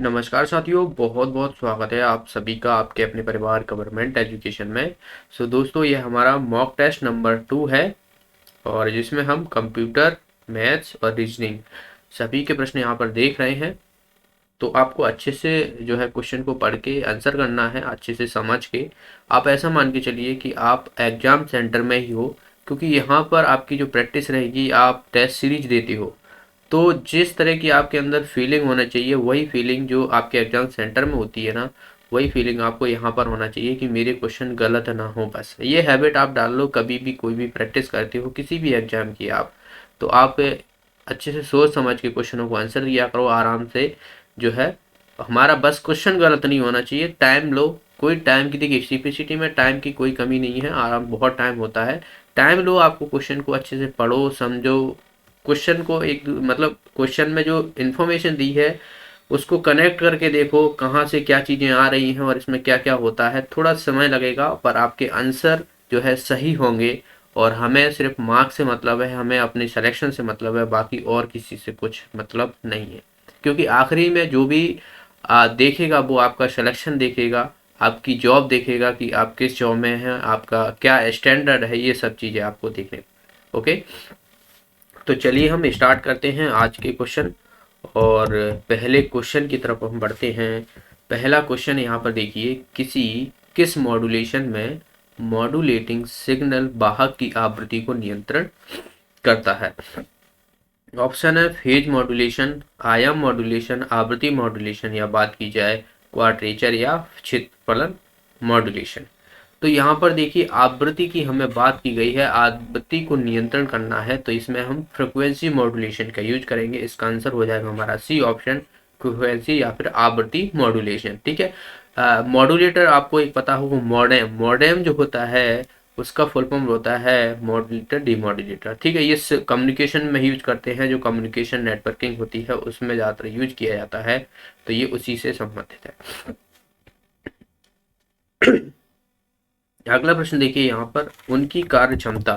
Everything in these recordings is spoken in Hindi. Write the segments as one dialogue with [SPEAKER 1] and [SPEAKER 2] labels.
[SPEAKER 1] नमस्कार साथियों, बहुत बहुत स्वागत है आप सभी का आपके अपने परिवार गवर्नमेंट एजुकेशन में। दोस्तों, ये हमारा मॉक टेस्ट नंबर 2 है और जिसमें हम कंप्यूटर, मैथ्स और रीजनिंग सभी के प्रश्न यहाँ पर देख रहे हैं। तो आपको अच्छे से जो है क्वेश्चन को पढ़ के आंसर करना है, अच्छे से समझ के। आप ऐसा मान के चलिए कि आप एग्जाम सेंटर में ही हो, क्योंकि यहाँ पर आपकी जो प्रैक्टिस रहेगी, आप टेस्ट सीरीज देते हो। तो जिस तरह की आपके अंदर फीलिंग होना चाहिए, वही फीलिंग जो आपके एग्जाम सेंटर में होती है ना, वही फीलिंग आपको यहाँ पर होना चाहिए कि मेरे क्वेश्चन गलत ना हो। बस ये हैबिट आप डाल लो, कभी भी कोई भी प्रैक्टिस करते हो किसी भी एग्जाम की आप, तो आप अच्छे से सोच समझ के क्वेश्चनों को आंसर दिया करो आराम से। जो है हमारा बस क्वेश्चन गलत नहीं होना चाहिए। टाइम लो, कोई टाइम की, देखिए सीपीसीटी में टाइम की कोई कमी नहीं है, आराम बहुत टाइम होता है। टाइम लो, आपको क्वेश्चन को अच्छे से पढ़ो समझो, क्वेश्चन को एक मतलब क्वेश्चन में जो इन्फॉर्मेशन दी है उसको कनेक्ट करके देखो कहाँ से क्या चीज़ें आ रही हैं और इसमें क्या क्या होता है। थोड़ा समय लगेगा पर आपके आंसर जो है सही होंगे। और हमें सिर्फ मार्क्स से मतलब है, हमें अपने सिलेक्शन से मतलब है, बाकी और किसी से कुछ मतलब नहीं है। क्योंकि आखिरी में जो भी देखेगा वो आपका सिलेक्शन देखेगा, आपकी जॉब देखेगा कि आप किस जॉब में हैं, आपका क्या स्टैंडर्ड है, ये सब चीज़ें आपको देखने। ओके, तो चलिए हम स्टार्ट करते हैं आज के क्वेश्चन। और पहले क्वेश्चन की तरफ हम बढ़ते हैं। पहला क्वेश्चन यहाँ पर देखिए, किस मॉड्यूलेशन में मॉड्यूलेटिंग सिग्नल वाहक की आवृत्ति को नियंत्रण करता है। ऑप्शन है फेज मॉड्यूलेशन, आयाम मॉड्यूलेशन, आवृत्ति मॉड्यूलेशन, या बात की जाए क्वाड्रेचर या क्षेत्रफलन मॉड्यूलेशन। तो यहाँ पर देखिए आवृत्ति की हमें बात की गई है, आवृत्ति को नियंत्रण करना है, तो इसमें हम फ्रिक्वेंसी मॉड्यूलेशन का यूज करेंगे। इसका आंसर हो जाएगा हमारा सी ऑप्शन, फ्रिक्वेंसी या फिर आवृत्ति मॉड्यूलेशन। ठीक है, मॉड्यूलेटर आपको एक पता होगा, मॉडेम। मॉडेम जो होता है उसका फुल फॉर्म होता है मॉड्यूलेटर डीमॉड्यूलेटर। ठीक है, ये कम्युनिकेशन में यूज करते हैं, जो कम्युनिकेशन नेटवर्किंग होती है उसमें ज़्यादातर यूज किया जाता है। तो ये उसी से संबंधित है। अगला प्रश्न देखिए यहाँ पर, उनकी कार्य क्षमता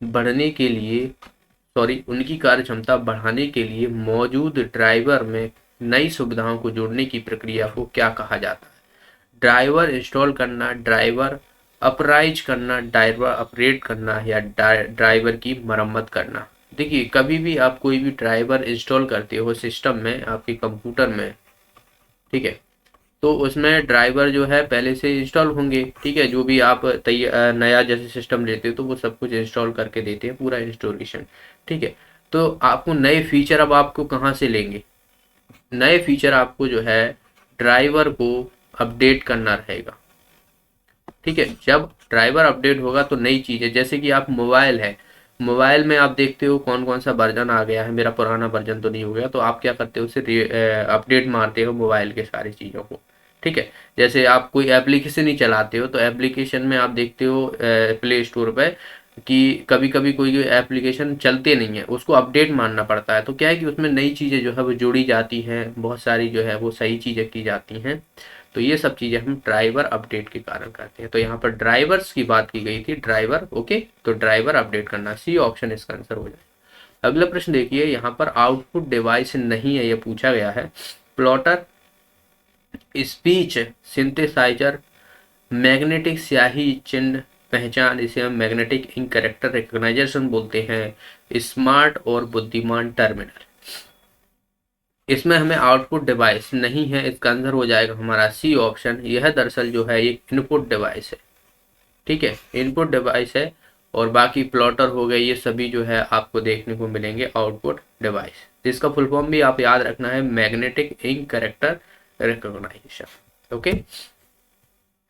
[SPEAKER 1] बढ़ने के लिए उनकी कार्य क्षमता बढ़ाने के लिए मौजूद ड्राइवर में नई सुविधाओं को जोड़ने की प्रक्रिया को क्या कहा जाता है। ड्राइवर इंस्टॉल करना, ड्राइवर अपराइज करना, ड्राइवर अपग्रेड करना, या ड्राइवर की मरम्मत करना। देखिए कभी भी आप कोई भी ड्राइवर इंस्टॉल करते हो सिस्टम में, आपके कंप्यूटर में, ठीक है, तो उसमें ड्राइवर जो है पहले से इंस्टॉल होंगे। ठीक है, जो भी आप नया जैसे सिस्टम लेते हो तो वो सब कुछ इंस्टॉल करके देते हैं, पूरा इंस्टॉलेशन। ठीक है, तो आपको नए फीचर अब आपको कहाँ से लेंगे, नए फीचर आपको जो है ड्राइवर को अपडेट करना रहेगा। ठीक है, जब ड्राइवर अपडेट होगा तो नई चीज़ें, जैसे कि आप मोबाइल है, मोबाइल में आप देखते हो कौन कौन सा वर्जन आ गया है, मेरा पुराना वर्जन तो नहीं हो गया, तो आप क्या करते हो उसे अपडेट मारते हो मोबाइल के सारी चीज़ों को। ठीक है, जैसे आप कोई एप्लीकेशन ही चलाते हो तो एप्लीकेशन में आप देखते हो प्ले स्टोर पे कि कभी कभी कोई एप्लीकेशन चलते नहीं है, उसको अपडेट मारना पड़ता है। तो क्या है कि उसमें नई चीज़ें जो है वो जोड़ी जाती हैं, बहुत सारी जो है वो सही चीज़ें की जाती हैं। तो ये सब चीज़ें हम ड्राइवर अपडेट के कारण करते हैं। तो यहाँ पर ड्राइवर्स की बात की गई थी, ड्राइवर। ओके, तो ड्राइवर अपडेट करना, सी ऑप्शन इसका आंसर हो जाए। अगला प्रश्न देखिए, यहाँ पर आउटपुट डिवाइस नहीं है, ये पूछा गया है। प्लॉटर, स्पीच सिंथेसाइजर, मैग्नेटिक स्याही चिन्ह पहचान, इसे हम मैग्नेटिक इंक कैरेक्टर रिकॉग्नाइजेशन बोलते हैं, स्मार्ट और बुद्धिमान टर्मिनल। इसमें हमें आउटपुट डिवाइस नहीं है, इसका आंसर हो जाएगा हमारा सी ऑप्शन। यह दरअसल जो है एक इनपुट डिवाइस है। ठीक है, इनपुट डिवाइस है, और बाकी प्लॉटर हो गए, ये सभी जो है आपको देखने को मिलेंगे आउटपुट डिवाइस, जिसका फुल फॉर्म भी आप याद रखना है, magnetic ink character recognition. Okay,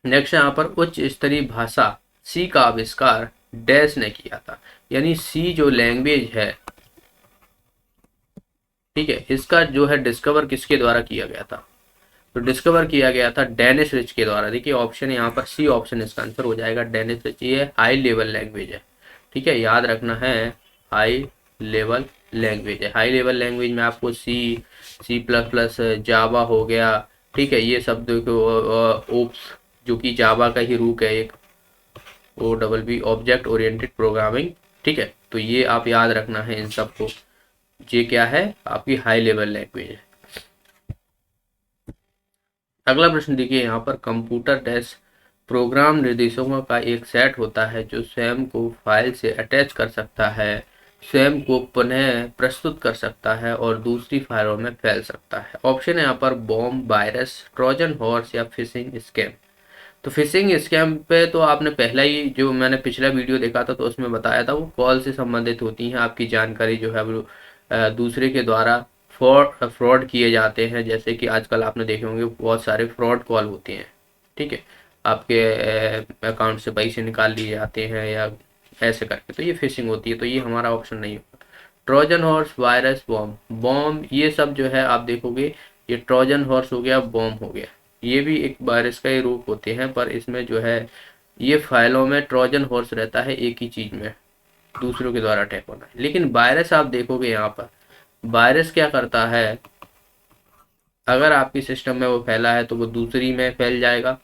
[SPEAKER 1] next यहाँ पर उच्च स्तरीय भाषा सी का आविष्कार डैश ने किया था। यानी सी जो लैंग्वेज है, ठीक है, इसका जो है डिस्कवर किसके द्वारा किया गया था, तो डिस्कवर किया गया था डेनिस रिच के द्वारा। देखिए ऑप्शन यहाँ पर सी ऑप्शन इसका आंसर हो जाएगा, डेनिस रिच। ये हाई लेवल लैंग्वेज है। ठीक है, याद रखना है, हाई लेवल लैंग्वेज है। हाई लेवल लैंग्वेज में आपको सी प्लस प्लस, जावा हो गया, ठीक है, ये सब देखो, ओप्स जो कि जावा का ही रूप है एक, OOP ऑब्जेक्ट ओरिएंटेड प्रोग्रामिंग। ठीक है, तो ये आप याद रखना है इन सबको। ये क्या है, आपकी हाई लेवल लैंग्वेज है। अगला प्रश्न देखिए यहाँ पर, कंप्यूटर डेस्क प्रोग्राम निर्देशों का एक सेट होता है जो स्वयं को फाइल से अटैच कर सकता है, स्वयं को पुनः प्रस्तुत कर सकता है और दूसरी फाइलों में फैल सकता है। ऑप्शन है यहाँ पर बॉम्ब, वायरस, ट्रोजन हॉर्स या फिशिंग स्कैम। तो फिशिंग स्कैम पे तो आपने पहला ही, जो मैंने पिछला वीडियो देखा था तो उसमें बताया था, वो कॉल से संबंधित होती हैं। आपकी जानकारी जो है वो दूसरे के द्वारा फ्रॉड किए जाते हैं। जैसे कि आजकल आपने देखे होंगे बहुत सारे फ्रॉड कॉल होते हैं, ठीक है, आपके अकाउंट से पैसे निकाल लिए जाते हैं या ऐसे करके, तो ये फिशिंग होती है। तो ये हमारा ऑप्शन नहीं होगा। Trojan horse, virus, bomb, bomb ये सब जो है आप देखोगे, ये ट्रोजन हॉर्स हो गया, बॉम्ब हो गया, ये भी एक वायरस का ही रूप होते हैं, पर इसमें जो है ये फाइलों में ट्रोजन हॉर्स रहता है एक ही चीज में, दूसरों के द्वारा अटैक होना है। लेकिन वायरस आप देखोगे यहाँ पर, वायरस क्या करता है, अगर आपकी सिस्टम में वो फैला है तो वो दूसरी में फैल जाएगा,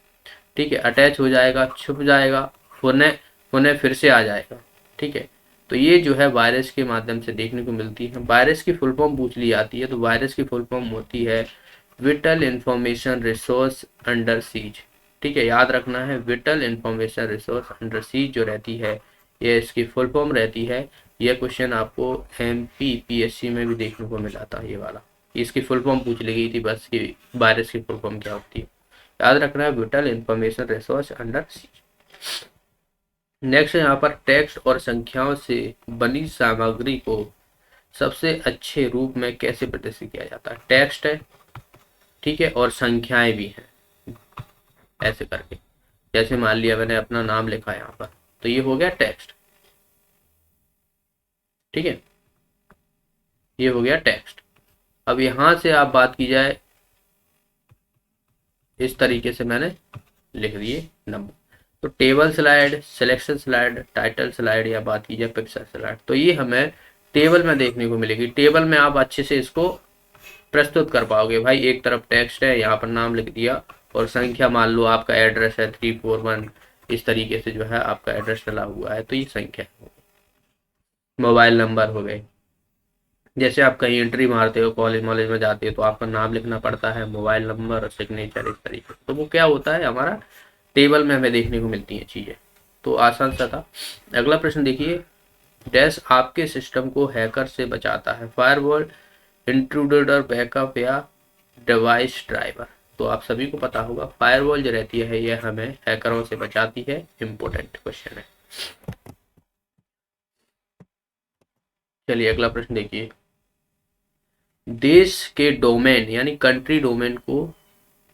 [SPEAKER 1] ठीक है, अटैच हो जाएगा, छुप जाएगा, पुनः पुनः फिर से आ जाएगा, ठीक है। तो ये जो है वायरस के माध्यम से देखने को मिलती है। वायरस की फुल फॉर्म पूछ ली जाती है, तो वायरस की फुल फॉर्म होती है whittle information resource under seize, ठीक है, याद रखना है, whittle information resource under seize जो रहती है, ये इसकी फुल फॉर्म रहती है। यह क्वेश्चन आपको MPPSC में भी देखने को मिला था, ये वाला, इसकी फुल फॉर्म पूछ ली गई थी बस कि वायरस की फुल फॉर्म क्या होती है, याद रखना है, whittle information resource under seize. Next यहाँ पर, टेक्स्ट और संख्याओं से बनी सामग्री को सबसे अच्छे रूप में कैसे प्रदर्शित किया जाता है। टेक्स्ट है, ठीक है, और संख्याएं भी हैं, ऐसे करके, जैसे मान लिया मैंने अपना नाम लिखा है यहाँ पर, तो ये हो गया टेक्स्ट, ठीक है, ये हो गया टेक्स्ट। अब यहां से आप बात की जाए, इस तरीके से मैंने लिख दिए नंबर, तो table slide, selection slide, title slide या बात की जाए पिक्चर स्लाइड, तो ये हमें टेबल में देखने को मिलेगी। टेबल में आप अच्छे से इसको प्रस्तुत कर पाओगे। भाई एक तरफ टेक्स्ट है, यहाँ पर नाम लिख दिया, और संख्या मान लो आपका एड्रेस है 341, इस तरीके से जो है आपका एड्रेस डला हुआ है, तो ये संख्या हो गई। मोबाइल नंबर हो गए, जैसे आप कहीं एंट्री मारते हो, कॉलेज वॉलेज में जाते हो तो आपका नाम लिखना पड़ता है, मोबाइल नंबर और सिग्नेचर, इस तरीके से, तो वो क्या होता है, हमारा टेबल में हमें देखने को मिलती हैं चीज़ें। तो आसान सा था। अगला प्रश्न देखिए, डैश आपके सिस्टम को हैकर से बचाता है, फायरवॉल, इंट्रूडर, बैकअप या डिवाइस ड्राइवर। तो आप सभी को पता होगा, फायरवॉल जो रहती है ये हमें हैकरों से बचाती है। इंपॉर्टेंट क्वेश्चन है। चलिए अगला प्रश्न देखिए, देश के डोमेन यानी कंट्री डोमेन को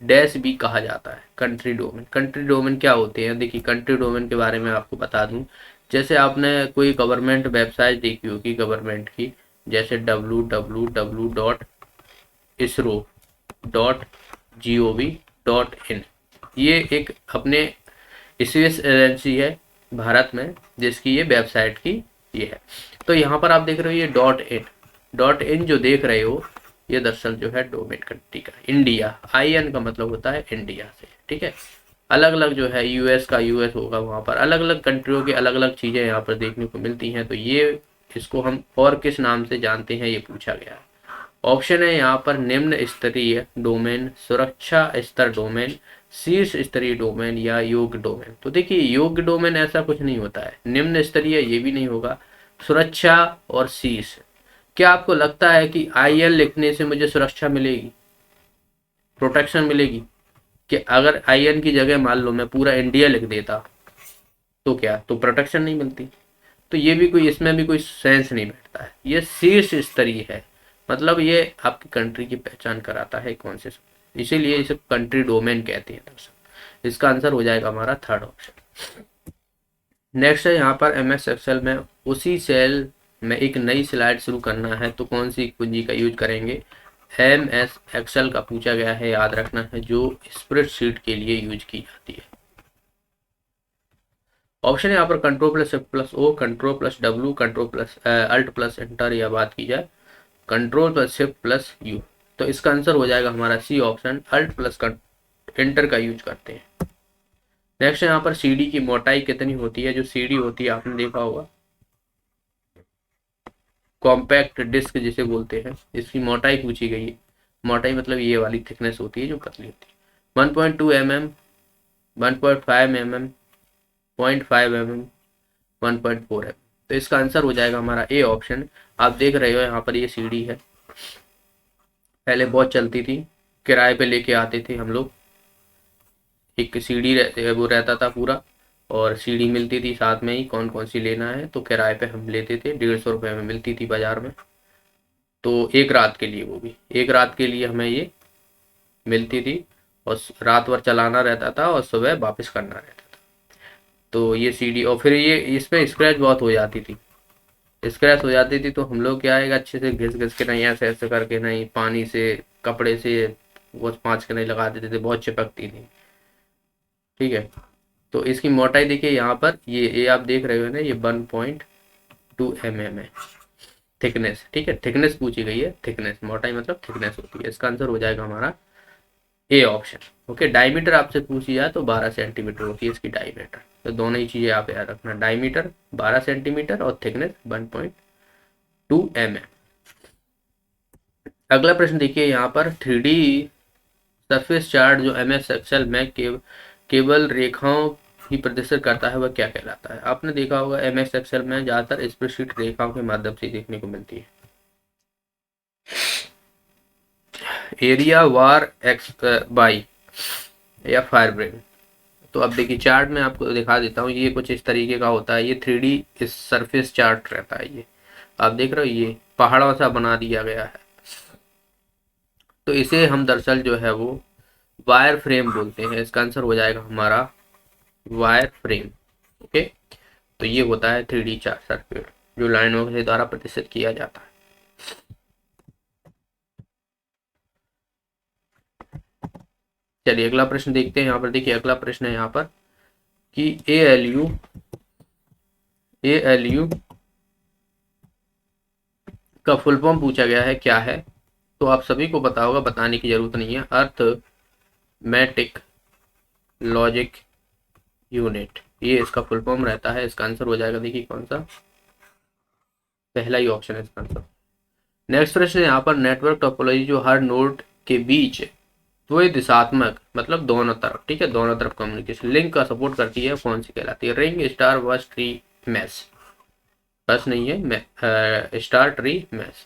[SPEAKER 1] डैश भी कहा जाता है। कंट्री डोमेन, कंट्री डोमेन क्या होते हैं, देखिए कंट्री डोमेन के बारे में आपको बता दूं, जैसे आपने कोई गवर्नमेंट वेबसाइट देखी होगी गवर्नमेंट की, जैसे www.isro.gov.in, ये एक अपने स्पेस एजेंसी है भारत में, जिसकी ये वेबसाइट की ये है। तो यहाँ पर आप देख रहे हो ये .in जो देख रहे हो, ये दरअसल जो है डोमेन कंट्री का, इंडिया, IN का मतलब होता है इंडिया से, ठीक है। अलग अलग जो है US का US होगा, वहाँ पर अलग अलग कंट्रियों की अलग अलग चीज़ें यहाँ पर देखने को मिलती हैं। तो ये, इसको हम और किस नाम से जानते हैं, ये पूछा गया है। ऑप्शन है यहाँ पर निम्न स्तरीय डोमेन, सुरक्षा स्तर डोमेन, शीर्ष स्तरीय डोमेन या योग्य डोमेन। तो देखिए योग्य डोमेन ऐसा कुछ नहीं होता है, निम्न स्तरीय ये भी नहीं होगा, सुरक्षा और शीर्ष। क्या आपको लगता है कि IN लिखने से मुझे सुरक्षा मिलेगी, प्रोटेक्शन मिलेगी? कि अगर IN की जगह मान लो मैं पूरा इंडिया लिख देता, तो क्या, तो प्रोटेक्शन नहीं मिलती? तो ये भी कोई, इसमें भी कोई सेंस नहीं बैठता है। ये शीर्ष स्तरीय है, मतलब ये आपकी कंट्री की पहचान कराता है कौन से, इसीलिए इसे कंट्री डोमेन कहते हैं दरअसल। इसका आंसर हो जाएगा हमारा थर्ड ऑप्शन। नेक्स्ट है यहाँ पर, MS एक्सेल में उसी सेल में एक नई स्लाइड शुरू करना है तो कौन सी कुंजी का यूज करेंगे। MS एक्सेल का पूछा गया है, याद रखना है, जो स्प्रेडशीट के लिए यूज की जाती है। ऑप्शन है यहाँ पर Ctrl+Shift+O, Ctrl+W, Alt+Enter, या बात की जाए Ctrl+Shift+U। तो इसका आंसर हो जाएगा हमारा C ऑप्शन, Alt+Enter का यूज करते हैं। नेक्स्ट यहाँ पर CD की मोटाई कितनी होती है। जो CD होती है आपने देखा होगा, कॉम्पैक्ट डिस्क जिसे बोलते हैं, इसकी मोटाई पूछी गई है। मोटाई मतलब ये वाली थिकनेस होती है जो पतली होती है। 1.2 mm, 1.5 mm, 0.5 mm, 1.4 mm। तो इसका आंसर हो जाएगा हमारा ए ऑप्शन। आप देख रहे हो यहाँ पर ये सीढ़ी है, पहले बहुत चलती थी, किराए पे लेके आते थे हम लोग। एक सीढ़ी वो रहता था पूरा, और सीढ़ी मिलती थी साथ में ही, कौन कौन सी लेना है तो किराए पे हम लेते थे। 150 रुपये में मिलती थी बाजार में। तो एक रात के लिए, वो भी एक रात के लिए हमें ये मिलती थी, और रात भर चलाना रहता था और सुबह वापस करना रहता था। तो ये सीढ़ी, और फिर ये इसमें स्क्रैच बहुत हो जाती थी। स्क्रैच हो जाती थी तो हम लोग क्या है, अच्छे से घिस घिस के, नहीं ऐसे ऐसे करके, नहीं पानी से, कपड़े से वो 5 के नहीं लगा देते थे, बहुत चिपकती थी। ठीक है, तो इसकी मोटाई देखिए यहाँ पर, ये आप देख रहे हो ना, ये 1.2 mm है थिकनेस। ठीक है, थिकनेस पूछी गई है, थिकनेस, मोटाई मतलब थिकनेस होती है। इसका आंसर हो जाएगा हमारा ए ऑप्शन। ओके, डायमीटर आपसे पूछी जाए तो 12 सेंटीमीटर होती है इसकी डायमीटर। तो दोनों ही चीजें आप याद रखना, डायमीटर 12 सेंटीमीटर और थिकनेस 1.2 mm। अगला प्रश्न देखिए यहाँ पर, 3D सरफेस चार्ट जो MS एक्सेल में केवल रेखाओं ही प्रदर्शित करता है, वह क्या कहलाता है? आपने देखा होगा MS एक्सेल में ज्यादातर स्प्रेडशीट रेखाओं के माध्यम से देखने को मिलती है। एरिया, वार, एक्स, बाई या फायर ब्रेन। तो अब देखिए चार्ट में आपको दिखा देता हूँ, ये कुछ इस तरीके का होता है। ये 3D इस सरफेस चार्ट रहता है। ये आप देख रहे हो, ये पहाड़ों सा बना दिया गया है। तो इसे हम दरअसल जो है वो वायर फ्रेम बोलते हैं। इसका आंसर हो जाएगा हमारा वायर फ्रेम। ओके, तो ये होता है 3D चार्ट सर्किट जो लाइनों के द्वारा प्रदर्शित किया जाता है। चलिए अगला प्रश्न देखते हैं। यहाँ पर देखिए अगला प्रश्न है यहाँ पर कि ALU का फुल फॉर्म पूछा गया है, क्या है? तो आप सभी को पता होगा, बताने की जरूरत नहीं है। अर्थमेटिक लॉजिक यूनिट, ये इसका फुल फॉर्म रहता है। इसका आंसर हो जाएगा, देखिए कौन सा, पहला ही ऑप्शन है इसका आंसर। नेक्स्ट प्रश्न है यहाँ पर, नेटवर्क टोपोलॉजी जो हर नोड के बीच द्विदिशात्मक मतलब दोनों तरफ, ठीक है, दोनों तरफ कम्युनिकेशन लिंक का सपोर्ट करती है, कौन सी कहलाती है? रिंग, स्टार, बस, ट्री, मैश। बस नहीं है, स्टार, ट्री, मैश।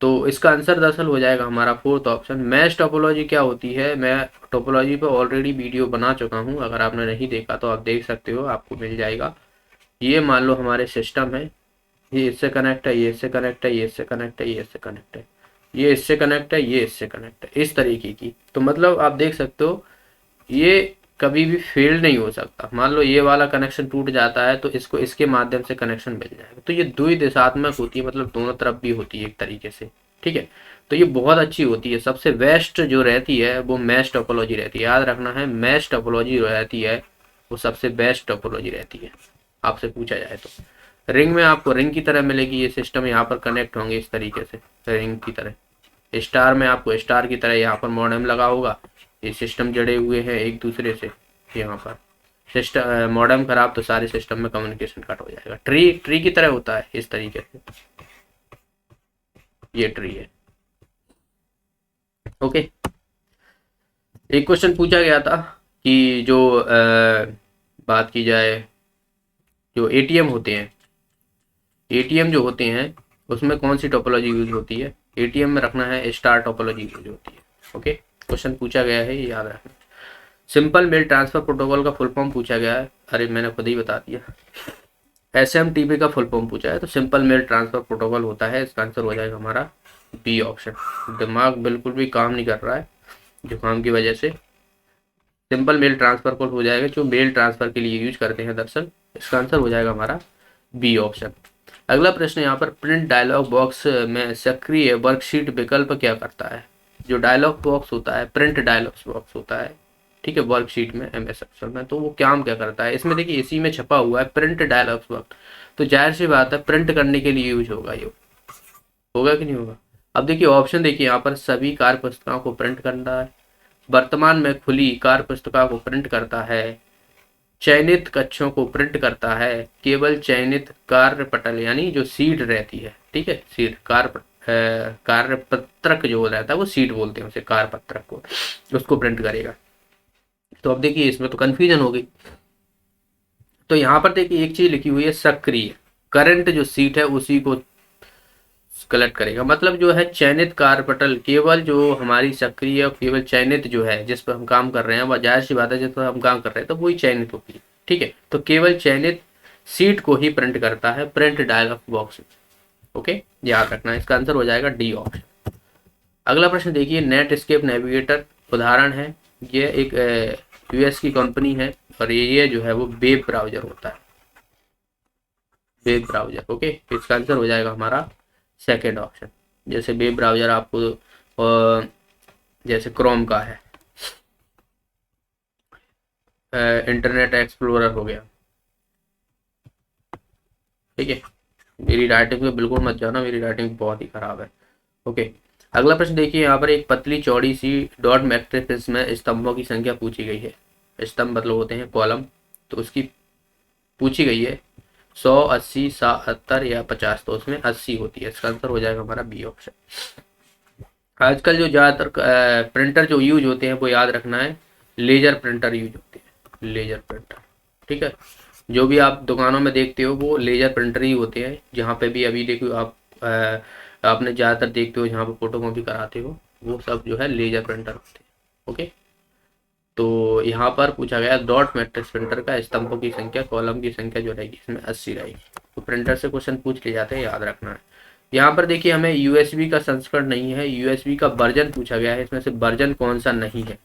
[SPEAKER 1] तो इसका आंसर दरअसल हो जाएगा हमारा फोर्थ ऑप्शन, मैश टोपोलॉजी। क्या होती है? मैं टोपोलॉजी पे ऑलरेडी वीडियो बना चुका हूँ, अगर आपने नहीं देखा तो आप देख सकते हो, आपको मिल जाएगा। ये मान लो हमारे सिस्टम है, ये इससे कनेक्ट है, ये इससे कनेक्ट है, ये इससे कनेक्ट है, ये इससे कनेक्ट है, ये इससे कनेक्ट है, ये इससे कनेक्ट है, इस तरीके की। तो मतलब आप देख सकते हो ये कभी भी फेल नहीं हो सकता। मान लो ये वाला कनेक्शन टूट जाता है तो इसको इसके माध्यम से कनेक्शन मिल जाएगा। तो ये द्विदिशात्मक होती है, मतलब दोनों तरफ भी होती है एक तरीके से। ठीक है, तो ये बहुत अच्छी होती है। सबसे बेस्ट जो रहती है वो मैश टोपोलॉजी रहती है, याद रखना है, मैश टोपोलॉजी रहती है वो सबसे बेस्ट टोपोलॉजी रहती है आपसे पूछा जाए तो। रिंग में आपको रिंग की तरह मिलेगी, ये सिस्टम यहाँ पर कनेक्ट होंगे इस तरीके से रिंग की तरह। स्टार में आपको स्टार की तरह यहाँ पर मॉडेम लगा होगा, ये सिस्टम जड़े हुए हैं एक दूसरे से। यहाँ पर सिस्टम मॉडेम खराब तो सारे सिस्टम में कम्युनिकेशन कट हो जाएगा। ट्री की तरह होता है इस तरीके से, ये ट्री है। ओके, एक क्वेश्चन पूछा गया था कि जो बात की जाए, जो एटीएम होते हैं, एटीएम जो होते हैं उसमें कौन सी टोपोलॉजी यूज होती है? एटीएम में रखना है स्टार टोपोलॉजी यूज होती है। ओके, क्वेश्चन पूछा गया है, ये याद रखना। सिंपल मेल ट्रांसफर प्रोटोकॉल का फुल फॉर्म पूछा गया है, अरे मैंने खुद ही बता दिया। SMTP का फुल फॉर्म पूछा है, तो सिंपल मेल ट्रांसफर प्रोटोकॉल होता है। इसका आंसर हो जाएगा हमारा बी ऑप्शन। दिमाग बिल्कुल भी काम नहीं कर रहा है जुकाम की वजह से। सिंपल मेल ट्रांसफर कोड हो जाएगा जो मेल ट्रांसफर के लिए यूज करते हैं दरअसल। इसका आंसर हो जाएगा हमारा बी ऑप्शन। अगला प्रश्न यहाँ पर, प्रिंट डायलॉग बॉक्स में सक्रिय वर्कशीट विकल्प क्या करता है? जो डायलॉग बॉक्स होता है, प्रिंट डायलॉग बॉक्स होता है, ठीक है, वर्कशीट में MS एक्सेल में, तो वो काम क्या करता है? इसमें देखिए इसी में छपा हुआ है प्रिंट डायलॉग बॉक्स, तो जाहिर सी बात है प्रिंट करने के लिए यूज होगा। ये होगा कि नहीं होगा? अब देखिए ऑप्शन देखिए यहाँ पर, सभी कार्य पुस्तिकाओं को प्रिंट करता है, वर्तमान में खुली कार्य पुस्तिका को प्रिंट करता है, चयनित कक्षों को प्रिंट करता है, केवल चयनित कार्यपटल यानी जो सीट रहती है, ठीक है, सीट कार्यपत्रक जो रहता है वो सीट बोलते हैं उसे, कार्यपत्रक को, उसको प्रिंट करेगा। तो अब देखिए इसमें तो कंफ्यूजन हो गई। तो यहाँ पर देखिए एक चीज लिखी हुई है सक्रिय, करंट जो सीट है उसी को कलेक्ट करेगा, मतलब जो है चयनित कार्यपटल, केवल जो हमारी सक्रिय और केवल चयनित जो है जिस पर हम काम कर रहे हैं, वह जाहिर सी बात है जिस पर हम काम कर रहे हैं तो वही चयनित होगी, ठीक है। तो केवल चयनित सीट को ही प्रिंट करता है प्रिंट डायलॉग बॉक्स में। ओके, याद रखना, इसका आंसर हो जाएगा डी ऑप्शन। अगला प्रश्न देखिए, नेट स्केप नेविगेटर उदाहरण है, ये एक यूएस की कंपनी है और ये जो है वो वेब ब्राउजर होता है, वेब ब्राउजर। ओके, इसका आंसर हो जाएगा हमारा सेकेंड ऑप्शन। जैसे वेब ब्राउजर आपको जैसे क्रोम का है, इंटरनेट एक्सप्लोरर हो गया, ठीक है। मेरी राइटिंग पे बिल्कुल मत जाना, मेरी राइटिंग बहुत ही खराब है। ओके, अगला प्रश्न देखिए, यहाँ पर एक पतली चौड़ी सी डॉट मैट्रिक्स में स्तंभों की संख्या पूछी गई है। स्तंभ मतलब होते हैं कॉलम, तो उसकी पूछी गई है 100, 80, 70 या 50, तो उसमें 80 होती है। इसका आंसर हो जाएगा हमारा बी ऑप्शन। आजकल जो ज़्यादातर प्रिंटर जो यूज होते हैं वो याद रखना है, लेजर प्रिंटर यूज होते हैं, लेजर प्रिंटर, ठीक है। जो भी आप दुकानों में देखते हो वो लेजर प्रिंटर ही होते हैं। जहाँ पे भी अभी देखो आप आपने ज़्यादातर देखते हो जहाँ पे फोटो कॉपी कराते हो, वो सब जो है लेजर प्रिंटर होते हैं। ओके, तो यहाँ पर पूछा गया डॉट मैट्रिक्स प्रिंटर का स्तंभों की संख्या, कॉलम की संख्या जो रहेगी इसमें 80 रहेगी। तो प्रिंटर से क्वेश्चन पूछ ले जाते हैं, याद रखना है। यहाँ पर देखिए हमें यूएसबी का संस्करण नहीं है, यूएसबी का वर्जन पूछा गया है, इसमें से वर्जन कौन सा नहीं है,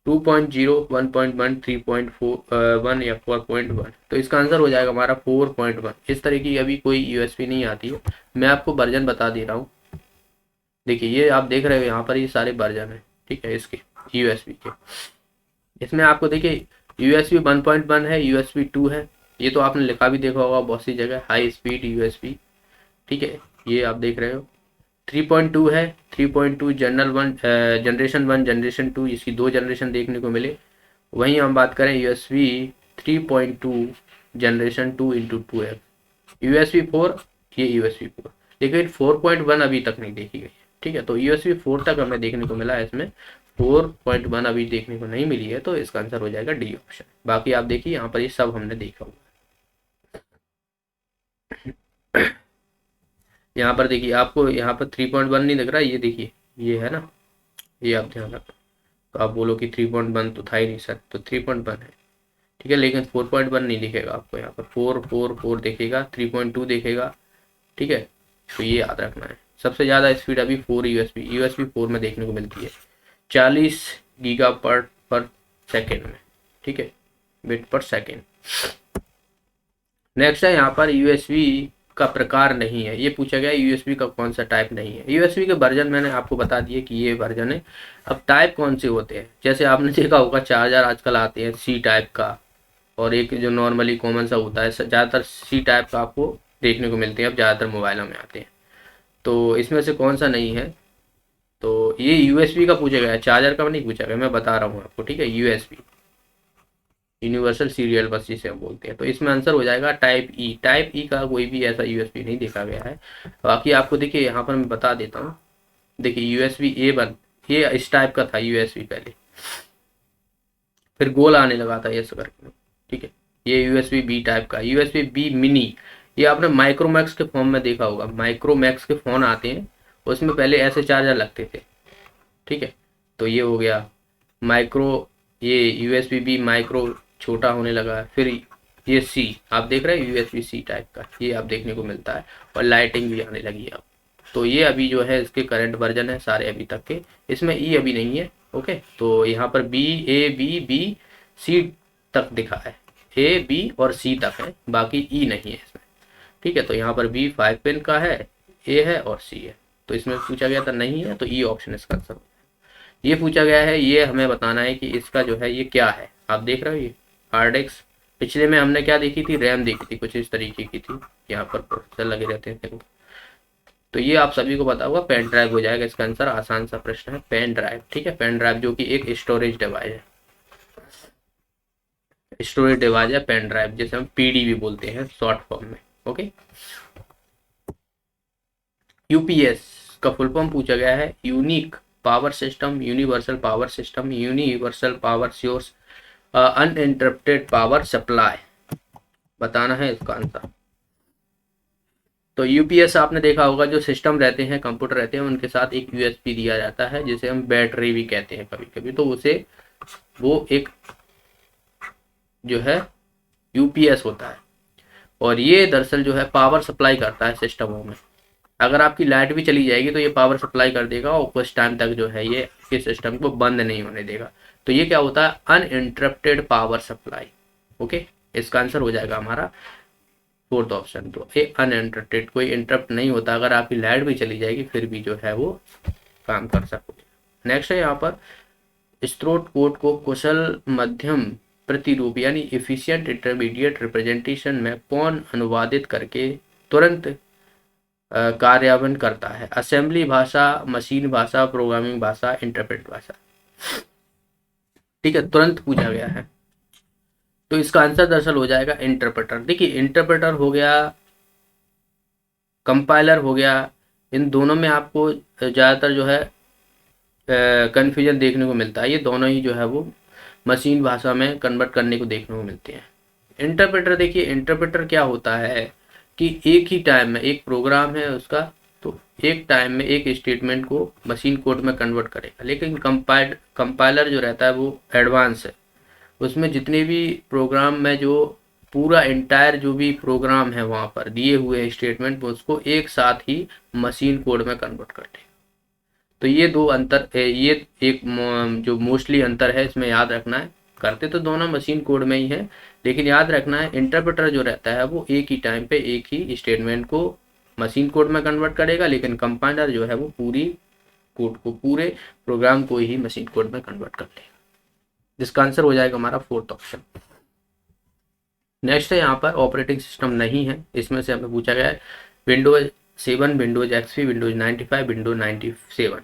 [SPEAKER 1] 2.0, 1.1, 3.1 या 4.1। तो इसका आंसर हो जाएगा हमारा 4.1। इस तरह की अभी कोई यूएसबी नहीं आती है, मैं आपको वर्जन बता दे रहा हूँ। देखिए ये आप देख रहे हो यहाँ पर ये सारे वर्जन है, ठीक है, इसके यूएसबी के। इसमें आपको देखिए यूएसबी 1.1 है, यूएसबी 2 है, ये तो आपने लिखा भी देखा होगा बहुत सी जगह, हाई स्पीड यूएसबी, ठीक है, ये आप देख रहे हो। 3.2 है, 3.2 जनरेशन 1 जनरेशन 2, इसकी 2 जनरेशन देखने को मिले। वहीं हम बात करें यूएसबी 3.2 जनरेशन 2x2 है, यूएसबी 4, ये यूएसबी 4, लेकिन 4.1 अभी तक नहीं देखी गई है, ठीक है। तो यूएसबी 4 तक हमें देखने को मिला है, इसमें 4.1 अभी देखने को नहीं मिली है, तो इसका आंसर हो जाएगा डी ऑप्शन। बाकी आप देखिए यहाँ पर ये सब हमने देखा हुआ है। यहाँ पर देखिए आपको यहाँ पर 3.1 नहीं दिख रहा, ये देखिए ये है ना, ये आप ध्यान रखो। तो आप बोलो कि 3.1 तो था ही नहीं सर, तो 3.1 है, ठीक है, लेकिन 4.1 नहीं दिखेगा आपको, यहाँ पर 4 देखेगा, 3.2 देखेगा, ठीक है। तो ये याद रखना है। सबसे ज़्यादा स्पीड अभी 4 यूएसबी 4 में देखने को मिलती है, 40 गीगा पर सेकेंड में, ठीक है, बिट पर सेकेंड। नेक्स्ट है यहाँ पर यूएसबी का प्रकार नहीं है, ये पूछा गया यूएसबी का कौन सा टाइप नहीं है। यूएसबी के वर्जन मैंने आपको बता दिए कि ये वर्जन है। अब टाइप कौन से होते हैं, जैसे आपने देखा होगा चार्जर आजकल आते हैं सी टाइप का, और एक जो नॉर्मली कॉमन सा होता है, ज़्यादातर सी टाइप का आपको देखने को मिलते हैं, अब ज़्यादातर मोबाइलों में आते हैं। तो इसमें से कौन सा नहीं है, तो ये यूएसबी का पूछा गया है, चार्जर का नहीं पूछा गया, मैं बता रहा हूँ आपको, ठीक है। यूएसबी यूनिवर्सल सीरियल बस जिसे हम बोलते हैं, तो इसमें आंसर हो जाएगा टाइप ई। टाइप ई का कोई भी ऐसा यूएसबी नहीं देखा गया है। बाकी आपको देखिए यहाँ पर मैं बता देता हूँ, देखिए यूएसबी A1 ये इस टाइप का था यूएसबी पहले, फिर गोल आने लगा था ये करके, ठीक है। ये यूएसबी बी टाइप का, यूएसबी बी मिनी, ये आपने माइक्रोमैक्स के फॉर्म में देखा होगा, माइक्रोमैक्स के फ़ोन आते हैं उसमें पहले ऐसे चार्जर लगते थे, ठीक है। तो ये हो गया माइक्रो, ये यूएसबी बी माइक्रो छोटा होने लगा, फिर ये सी आप देख रहे हैं यूएसबी सी टाइप का, ये आप देखने को मिलता है, और लाइटिंग भी आने लगी अब। तो ये अभी जो है इसके करंट वर्जन है सारे अभी तक के, इसमें ई अभी नहीं है। ओके, तो यहाँ पर बी सी तक दिखा है, ए बी और सी तक है, बाकी ई नहीं है इसमें, ठीक है। तो यहाँ पर बी 5 पिन का है, ए है और सी है, तो इसमें पूछा गया था नहीं है, तो ई ऑप्शन इसका आंसर। ये पूछा गया है, ये हमें बताना है कि इसका जो है ये क्या है, आप देख रहे हो ये हार्ड डिस्क। पिछले में हमने क्या देखी थी, रैम देखी थी, कुछ इस तरीके की थी, यहाँ पर प्रोसेसर लगे रहते हैं देखो। तो ये आप सभी को पता होगा, पेन ड्राइव हो जाएगा इसका आंसर, आसान सा प्रश्न है, पेन ड्राइव, ठीक है। पेन ड्राइव जो कि एक स्टोरेज डिवाइस है, स्टोरेज डिवाइस या पेन ड्राइव, जिसे हम पीडी भी बोलते हैं शॉर्ट फॉर्म में। ओके, यूपीएस का फुल फॉर्म पूछा गया है, unique power system, universal power system, universal power source, uninterrupted power supply, बताना है इसका आंसर। तो यूपीएस आपने देखा होगा, जो सिस्टम रहते हैं, कंप्यूटर रहते हैं, उनके साथ एक यूएसबी दिया जाता है, जिसे हम बैटरी भी कहते हैं कभी कभी, तो उसे वो एक जो है यूपीएस होता है, और ये दरअसल जो है पावर सप्लाई करता है सिस्टमों में। अगर आपकी लाइट भी चली जाएगी तो ये पावर सप्लाई कर देगा और कुछ टाइम तक जो है ये इस सिस्टम को बंद नहीं होने देगा। तो ये क्या होता है, अनइंटरप्टेड पावर सप्लाई। ओके, इसका आंसर हो जाएगा हमारा फोर्थ ऑप्शन। तो ये अनइंटरप्टेड, कोई इंटरप्ट नहीं होता, अगर आपकी लाइट भी चली जाएगी फिर भी जो है वो काम कर सकोगे। नेक्स्ट है यहाँ पर, स्रोत कोड को कुशल मध्यम प्रतिरूप यानी इफिशिएंट इंटरमीडिएट रिप्रेजेंटेशन में कौन अनुवादित करके तुरंत कार्यान्वयन करता है? असेंबली भाषा, मशीन भाषा, प्रोग्रामिंग भाषा, इंटरप्रेट भाषा। ठीक है, तुरंत पूछा गया है, तो इसका आंसर दरअसल हो जाएगा इंटरप्रेटर। देखिए, इंटरप्रेटर हो गया, कंपाइलर हो गया, इन दोनों में आपको ज़्यादातर जो है कन्फ्यूजन देखने को मिलता है। ये दोनों ही जो है वो मशीन भाषा में कन्वर्ट करने को देखने को मिलते हैं। इंटरप्रेटर, देखिए इंटरप्रेटर क्या होता है कि एक ही टाइम में एक प्रोग्राम है उसका, तो एक टाइम में एक स्टेटमेंट को मशीन कोड में कन्वर्ट करेगा। लेकिन कंपाइलर जो रहता है वो एडवांस है, उसमें जितने भी प्रोग्राम में जो पूरा इंटायर जो भी प्रोग्राम है वहाँ पर दिए हुए स्टेटमेंट, उसको एक साथ ही मशीन कोड में कन्वर्ट करते हैं। तो ये दो अंतर, ये एक जो मोस्टली अंतर है इसमें याद रखना है। करते तो दोनों मशीन कोड में ही है, लेकिन याद रखना है इंटरप्रेटर जो रहता है वो एक ही टाइम पे एक ही स्टेटमेंट को मशीन कोड में कन्वर्ट करेगा, लेकिन कंपाइलर जो है वो पूरी कोड को, पूरे प्रोग्राम को ही मशीन कोड में कन्वर्ट कर लेगा, जिसका आंसर हो जाएगा हमारा फोर्थ ऑप्शन। नेक्स्ट है यहाँ पर ऑपरेटिंग सिस्टम नहीं है, इसमें से हमें पूछा गया है Windows 7, Windows XP, Windows 95, Windows 97।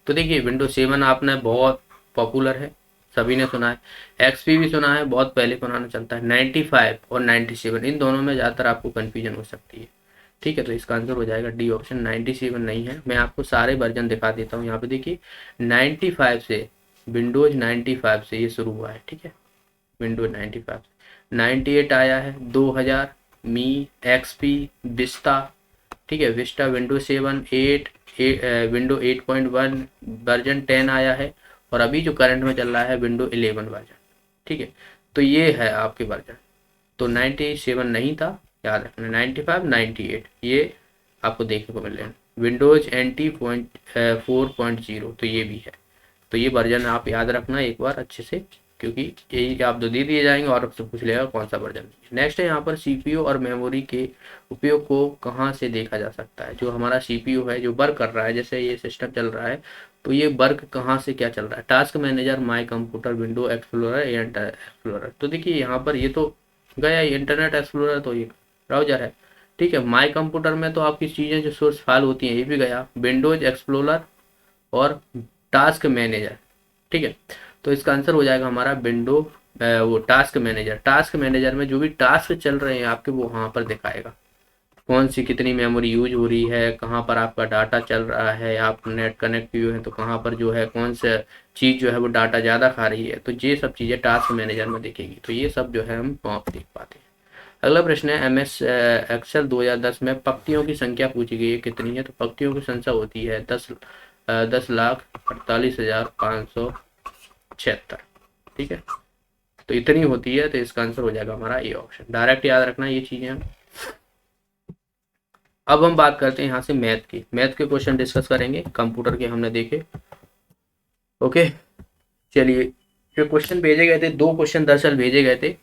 [SPEAKER 1] तो देखिए विंडोज 7 आपने बहुत पॉपुलर है, सभी ने सुना है, एक्सपी भी सुना है, बहुत पहले पुराना चलता है। 95 और 97 इन दोनों में ज़्यादातर आपको कन्फ्यूजन हो सकती है। ठीक है, तो इसका आंसर हो जाएगा डी ऑप्शन, 97 नहीं है। मैं आपको सारे वर्जन दिखा देता हूँ। यहाँ पे देखिए 95 से, विंडोज 95 से ये शुरू हुआ है। ठीक है, विंडोज 95, 98 आया है, 2000 मी, एक्सपी, विस्टा। ठीक है, विस्टा, विंडोज 7, 8, विंडो 8.1 वर्जन 10 आया है, और अभी जो करंट में चल रहा है विंडो 11 वर्जन। ठीक है, तो ये है आपके वर्जन। तो 97 नहीं था, याद रखना। 95, 98 ये आपको देखने को मिल रहे हैं। विंडोज NT 4.0 तो ये भी है। तो ये वर्जन आप याद रखना एक बार अच्छे से, क्योंकि यही आप दो दे दिए जाएंगे और आपसे पूछ लेगा कौन सा वर्जन। नेक्स्ट है यहाँ पर सीपीयू और मेमोरी के उपयोग को कहाँ से देखा जा सकता है? जो हमारा सीपीयू है जो वर्क कर रहा है, जैसे ये सिस्टम चल रहा है, तो ये वर्क कहाँ से क्या चल रहा है? Task manager, my computer, window explorer, internet explorer. तो देखिए यहाँ पर ये तो गया इंटरनेट एक्सप्लोरर, तो ये ब्राउजर है। ठीक है, माई कंप्यूटर में तो आपकी चीज़ें जो सोर्स फाइल होती हैं ये भी गया, विंडोज एक्सप्लोरर और टास्क मैनेजर। ठीक है, तो इसका आंसर हो जाएगा हमारा विंडो वो टास्क मैनेजर। टास्क मैनेजर में जो भी टास्क चल रहे हैं आपके, वो वहाँ पर दिखाएगा कौन सी कितनी मेमोरी यूज हो रही है, कहाँ पर आपका डाटा चल रहा है, आप नेट कनेक्ट हुए हैं तो कहाँ पर जो है कौन सा चीज़ जो है वो डाटा ज़्यादा खा रही है। तो ये सब चीज़ें टास्क मैनेजर में दिखेगी, तो ये सब जो है हम वहाँ पर देख पाते हैं। अगला प्रश्न है, MS एक्सेल 2010 में पंक्तियों की संख्या पूछी गई है, कितनी है? तो पंक्तियों की संख्या होती है 10,48,576। ठीक है, तो इतनी होती है, तो इसका आंसर हो जाएगा हमारा ए ऑप्शन। डायरेक्ट याद रखना ये चीजें। अब हम बात करते हैं यहाँ से मैथ की। मैथ के क्वेश्चन डिस्कस करेंगे, कंप्यूटर के हमने देखे। ओके, चलिए, जो क्वेश्चन भेजे गए थे, 2 क्वेश्चन दरअसल भेजे गए थे,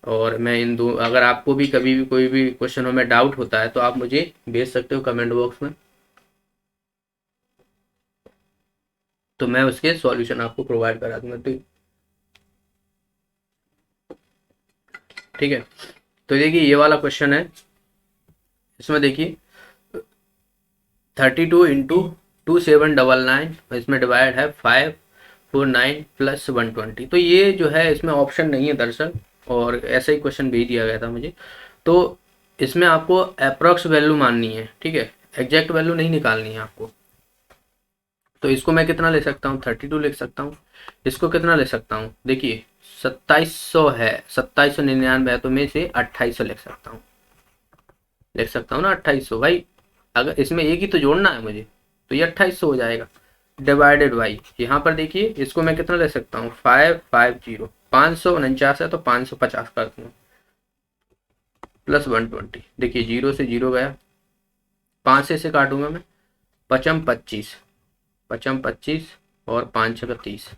[SPEAKER 1] और मैं इन दो, अगर आपको भी कभी भी कोई भी क्वेश्चनों में डाउट होता है तो आप मुझे भेज सकते हो कमेंट बॉक्स में, तो मैं उसके सॉल्यूशन आपको प्रोवाइड करा दूंगा। तो ठीक है, तो देखिए ये वाला क्वेश्चन है, इसमें देखिए 32 इंटू 2799, इसमें डिवाइड है 549 प्लस 120। तो ये जो है इसमें ऑप्शन नहीं है दरअसल, और ऐसा ही क्वेश्चन भेज दिया गया था मुझे। तो इसमें आपको अप्रॉक्स वैल्यू माननी है, ठीक है, एग्जैक्ट वैल्यू नहीं निकालनी है आपको। तो इसको मैं कितना ले सकता हूँ, 32 लिख सकता हूँ। इसको कितना ले सकता हूँ, देखिए 2700 है, 2799 है, तो मैं इसे 2800 लिख सकता हूँ ना, 2800 भाई। अगर इसमें एक ही तो जोड़ना है मुझे, तो ये 2800 हो जाएगा डिवाइडेड बाई, यहाँ पर देखिए इसको मैं कितना ले सकता हूँ, 550, 549 है तो 550 कर दूंगा प्लस 120। देखिए जीरो से जीरो गया, 5 से इसे काटूंगा मैं, पचम 25, पचम 25 और 5 छः 30,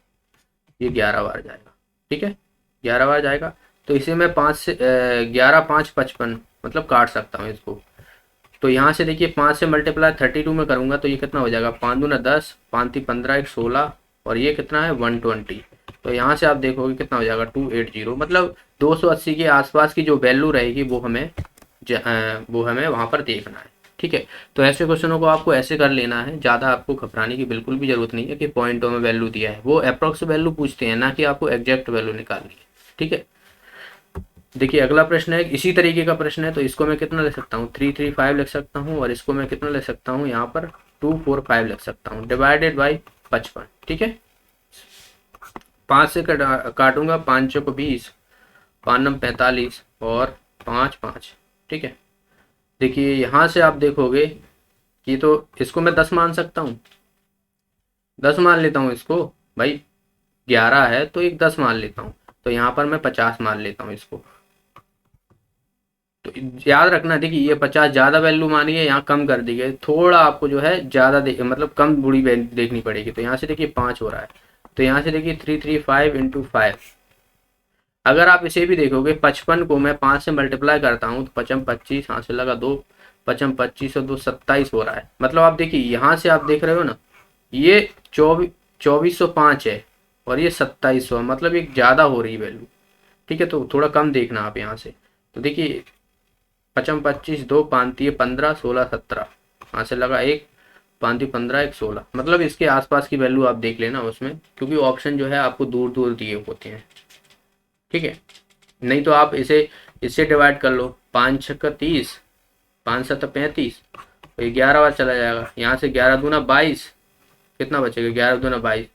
[SPEAKER 1] ये 11 बार जाएगा, ठीक है, 11 बार जाएगा। तो इसे मैं 5 से 11 5 55 मतलब काट सकता हूँ इसको। तो यहाँ से देखिए 5 से मल्टीप्लाई 32 में करूँगा तो ये कितना हो जाएगा, 5 दूना 10, 5 3 15 1 16, और ये कितना है 120। तो यहाँ से आप देखोगे कितना हो जाएगा 280, मतलब 280 के आसपास की जो वैल्यू रहेगी वो हमें वहाँ पर देखना है, ठीक है। तो ऐसे क्वेश्चनों को आपको ऐसे कर लेना है, ज़्यादा आपको घबराने की बिल्कुल भी जरूरत नहीं है कि पॉइंटों में वैल्यू दिया है, वो अप्रॉक्स वैल्यू पूछते हैं, ना कि आपको एग्जैक्ट वैल्यू निकालनी है, ठीक है। देखिए अगला प्रश्न है, इसी तरीके का प्रश्न है, तो इसको मैं कितना ले सकता हूँ, 335 लिख सकता हूँ, और इसको मैं कितना ले सकता हूँ, यहाँ पर 245 लिख सकता हूँ डिवाइडेड बाई 55, ठीक है। 5 से काटूंगा, 5 को 20, 5 नम 45 और 5 5, ठीक है। देखिए यहाँ से आप देखोगे कि तो इसको मैं 10 मान सकता हूँ, 10 मान लेता हूँ इसको भाई, 11 है तो एक 10 मान लेता हूँ, तो यहाँ पर मैं 50 मान लेता हूँ इसको। तो याद रखना, देखिए ये 50 ज़्यादा वैल्यू मानी है, यहाँ कम कर दी गई, थोड़ा आपको जो है ज़्यादा मतलब कम बुरी देखनी पड़ेगी। तो यहाँ से देखिए 5 हो रहा है, तो यहाँ से देखिए 335 इंटू 5। अगर आप इसे भी देखोगे, 55 को मैं 5 से मल्टीप्लाई करता हूँ तो 55 25, यहाँ से लगा 2, 55 25 और 2 27 हो रहा है। मतलब आप देखिए यहाँ से आप देख रहे हो ना, ये 2405 है और ये 2700, मतलब एक ज़्यादा हो रही वैल्यू, ठीक है। तो थोड़ा कम देखना आप यहाँ से। तो देखिए 55 25 2 5 15 16 17, यहाँ से लगा 1, 5 15 1 16, मतलब इसके आसपास की वैल्यू आप देख लेना उसमें, क्योंकि ऑप्शन जो है आपको दूर दूर दिए होते हैं, ठीक है। नहीं तो आप इसे इससे डिवाइड कर लो, 5 छक्का 30, 5 7 35, तो ये 11 बार चला जाएगा, यहाँ से 11 दूना 22, कितना बचेगा 11 दूना 22।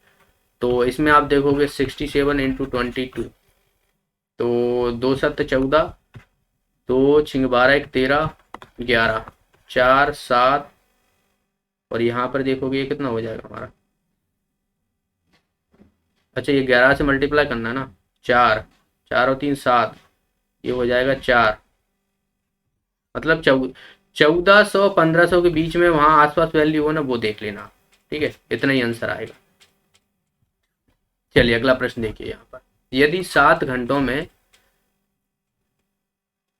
[SPEAKER 1] तो इसमें आप देखोगे 67 इंटू 22, तो 2 7 14, 2 6 12 1 13, 11 4 7, और यहाँ पर देखोगे ये कितना हो जाएगा हमारा, अच्छा ये 11 से मल्टीप्लाई करना है ना, 4 4 और 3 7, ये हो जाएगा 4, मतलब 1400 1500 के बीच में वहाँ आसपास वैल्यू हो ना, वो देख लेना, ठीक है, इतना ही आंसर आएगा। चलिए अगला प्रश्न देखिए, यहाँ पर यदि 7 घंटों में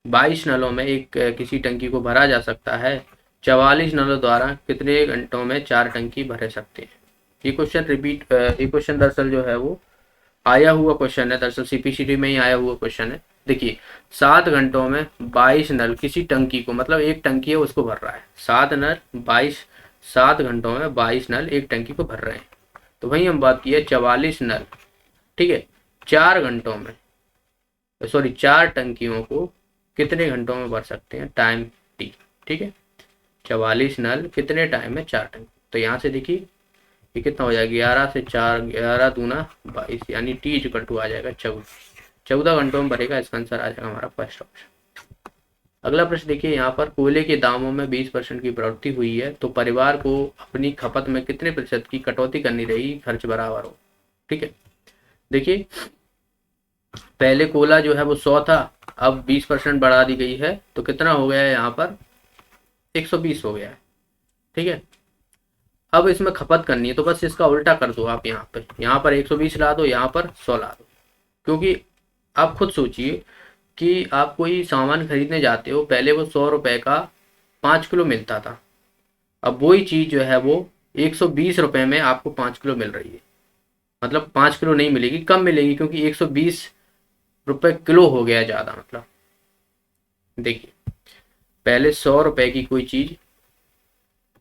[SPEAKER 1] 22 नलों में एक किसी टंकी को भरा जा सकता है, 44 नलों द्वारा कितने घंटों में 4 टंकी भरे सकते हैं। ये क्वेश्चन दरअसल जो है वो आया हुआ क्वेश्चन है, दरअसल सीपीसीटी में ही आया हुआ क्वेश्चन है। देखिए 7 घंटों में 22 नल किसी टंकी को, मतलब एक टंकी है उसको भर रहा है, 7 घंटों में 22 नल एक टंकी को भर रहे हैं। तो वही हम बात की है 44 नल, ठीक है, 4 घंटों में, सॉरी 4 टंकियों को कितने घंटों में भर सकते हैं, टाइम टी, ठीक है। 44 नल कितने टाइम में 4 टंकी, तो यहाँ से देखिए ये कितना हो जाएगा, 11 से 4, 11 दूना 22, यानी टी इक्वल टू आ जाएगा 14 घंटों में भरेगा, इसका आंसर आ जाएगा हमारा फर्स्ट ऑप्शन। अगला प्रश्न देखिए, यहाँ पर कोयले के दामों में 20% की बढ़ोतरी हुई है, तो परिवार को अपनी खपत में कितने प्रतिशत की कटौती करनी रहेगी, खर्च बराबर हो, ठीक है। देखिए पहले कोयला जो है वो 100 था, अब 20% बढ़ा दी गई है, तो कितना हो गया है यहाँ पर 120 हो गया है, ठीक है। अब इसमें खपत करनी है तो बस इसका उल्टा कर दो आप, यहाँ पर 120 ला दो, यहाँ पर 100 ला दो, क्योंकि आप खुद सोचिए कि आप कोई सामान खरीदने जाते हो, पहले वो 100 रुपए का 5 किलो मिलता था, अब वही चीज़ जो है वो 120 रुपए में आपको 5 किलो मिल रही है, मतलब 5 किलो नहीं मिलेगी, कम मिलेगी, क्योंकि 120 रुपए किलो हो गया ज़्यादा। मतलब देखिए पहले 100 रुपए की कोई चीज़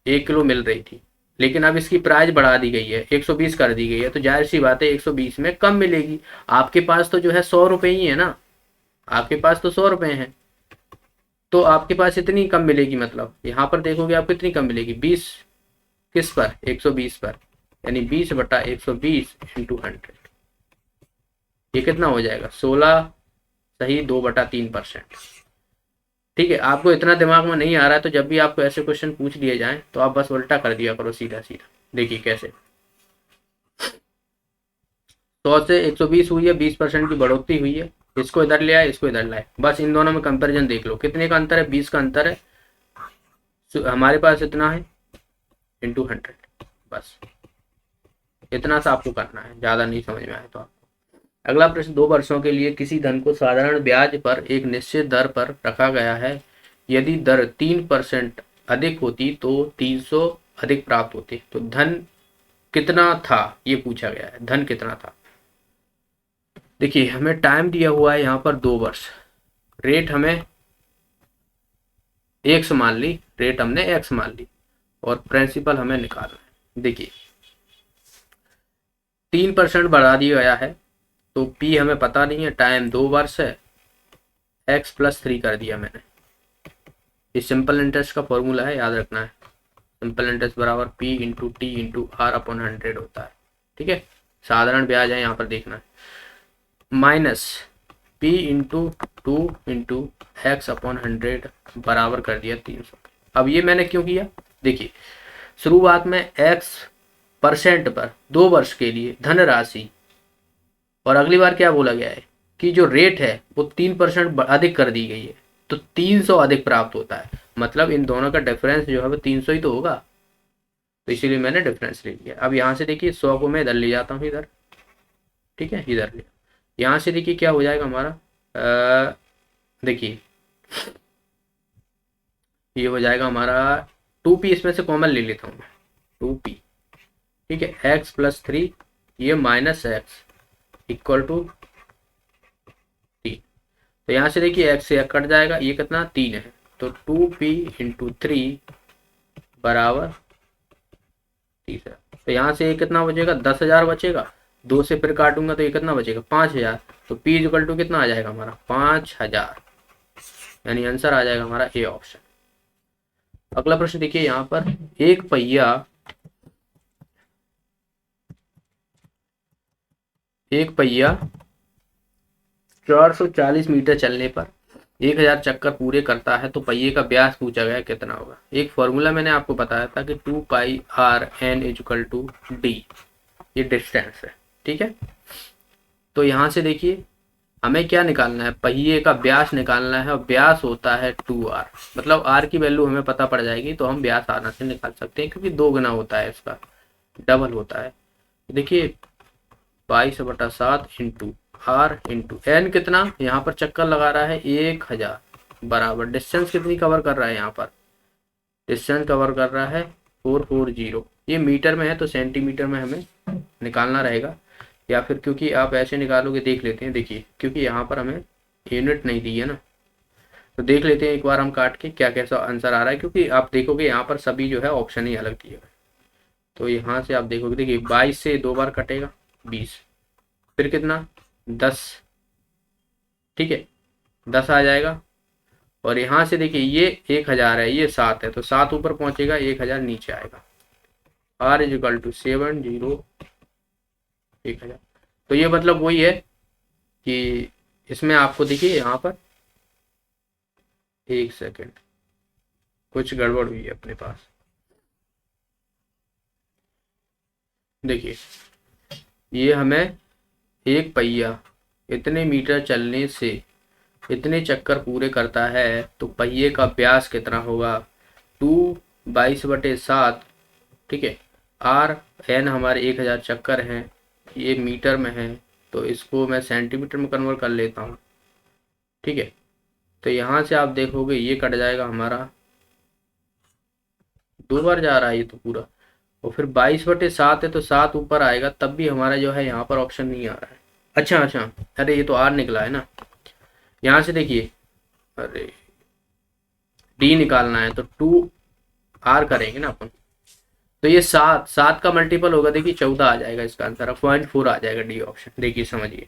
[SPEAKER 1] 1 किलो मिल रही थी, लेकिन अब इसकी प्राइस बढ़ा दी गई है, 120 कर दी गई है, तो जाहिर सी बात है 120 में कम मिलेगी। आपके पास तो जो है 100 रुपए ही है ना, आपके पास तो 100 रुपये हैं, तो आपके पास इतनी कम मिलेगी। मतलब यहाँ पर देखोगे आपको इतनी कम मिलेगी, 20 किस पर, 120 पर, यानी 20/120 × 100। ये कितना हो जाएगा, 16 सही 2/3%। ठीक है, आपको इतना दिमाग में नहीं आ रहा है तो जब भी आपको ऐसे क्वेश्चन पूछ लिए जाएं तो आप बस उल्टा कर दिया करो, सीधा सीधा। देखिए कैसे, 100 से 120 हुई है, 20% की बढ़ोतरी हुई है, इसको इधर ले आए, इसको इधर लाए, बस इन दोनों में कंपैरिजन देख लो, कितने का अंतर है, 20 का अंतर है। हमारे पास इतना है इंटू 100, बस इतना सा आपको करना है, ज़्यादा नहीं समझ में आए तो आप। अगला प्रश्न, 2 वर्षों के लिए किसी धन को साधारण ब्याज पर एक निश्चित दर पर रखा गया है। यदि दर 3% अधिक होती तो 300 अधिक प्राप्त होते। तो धन कितना था ये पूछा गया है, धन कितना था। देखिए हमें टाइम दिया हुआ है यहाँ पर 2 वर्ष, रेट हमें एक्स मान ली, रेट हमने एक्स मान ली, और प्रिंसिपल हमें निकालना है। देखिए 3% बढ़ा दिया गया है, तो पी हमें पता नहीं है, टाइम 2 वर्ष है, x+3 कर दिया मैंने। ये सिंपल इंटरेस्ट का फॉर्मूला है, याद रखना है। सिंपल इंटरेस्ट बराबर P×T×R/100 होता है। ठीक है, साधारण ब्याज है यहाँ पर देखना है, माइनस P×2×x/100 बराबर कर दिया 300। अब ये मैंने क्यों किया, देखिए शुरुआत में x% पर 2 वर्ष के लिए धनराशि, और अगली बार क्या बोला गया है कि जो रेट है वो 3% अधिक कर दी गई है, तो 300 अधिक प्राप्त होता है। मतलब इन दोनों का डिफरेंस जो है वो 300 ही तो होगा, तो इसीलिए मैंने डिफरेंस ले लिया। अब यहाँ से देखिए 100 को मैं इधर ले जाता हूँ, इधर, ठीक है, इधर ले, यहाँ से देखिए क्या हो जाएगा हमारा, देखिए ये हो जाएगा हमारा 2p, इसमें से कॉमन ले लेता हूँ मैं, 2p, ठीक है, x+3, ये -x = 3। तो यहाँ से देखिए x से कट जाएगा, ये कितना 3 है, तो 2p×3 बराबर 30 है। तो यहाँ से ये कितना बचेगा, 10,000 बचेगा, 2 से फिर काटूंगा तो ये कितना बचेगा, 5,000। तो p = कितना आ जाएगा हमारा, 5,000, यानी आंसर आ जाएगा हमारा ए ऑप्शन। अगला प्रश्न देखिए यहाँ पर, एक पहिया 440 मीटर चलने पर 1000 चक्कर पूरे करता है, तो पहिए का व्यास पूछा गया कितना होगा। एक फॉर्मूला मैंने आपको बताया था कि 2πRN = d, ये डिस्टेंस है। ठीक है, तो यहाँ से देखिए हमें क्या निकालना है, पहिए का व्यास निकालना है, और व्यास होता है 2r, मतलब r की वैल्यू हमें पता पड़ जाएगी तो हम व्यास आराम से निकाल सकते हैं, क्योंकि 2 गुना होता है, इसका डबल होता है। देखिए 22/7 × r/n कितना, यहाँ पर चक्कर लगा रहा है 1000, बराबर डिस्टेंस कितनी कवर कर रहा है, यहाँ पर डिस्टेंस कवर कर रहा है 440। ये मीटर में है तो सेंटीमीटर में हमें निकालना रहेगा, या फिर क्योंकि आप ऐसे निकालोगे, देख लेते हैं, देखिए क्योंकि यहाँ पर हमें यूनिट नहीं दी है ना, तो देख लेते हैं एक बार हम काट के क्या कैसा आंसर आ रहा है, क्योंकि आप देखोगे यहाँ पर सभी जो है ऑप्शन ही अलग दिए हुए। तो यहाँ से आप देखोगे, देखिए 22 से 2 बार कटेगा 20, फिर कितना 10, ठीक है 10 आ जाएगा, और यहाँ से देखिए ये 1000 है, ये 7 है, तो 7 ऊपर पहुंचेगा, 1000 नीचे आएगा, r = 70 1000। तो ये मतलब वही है कि इसमें आपको देखिए यहाँ पर, एक सेकेंड, कुछ गड़बड़ हुई है अपने पास। देखिए ये हमें एक पहिया इतने मीटर चलने से इतने चक्कर पूरे करता है, तो पहिए का व्यास कितना होगा, 2/22/7, ठीक है, r/n हमारे 1000 चक्कर हैं, ये मीटर में है, तो इसको मैं सेंटीमीटर में कन्वर्ट कर लेता हूँ। ठीक है, तो यहाँ से आप देखोगे ये कट जाएगा हमारा, 2 बार जा रहा है ये तो पूरा, और फिर 22/7 है तो 7 ऊपर आएगा, तब भी हमारा जो है यहाँ पर ऑप्शन नहीं आ रहा है। अच्छा, अरे ये तो r निकला है ना, यहाँ से देखिए, अरे d निकालना है तो 2r करेंगे ना अपन, तो ये 7 का मल्टीपल होगा, देखिए 14 आ जाएगा इसका आंसर, 0.4 आ जाएगा डी ऑप्शन। देखिए समझिए,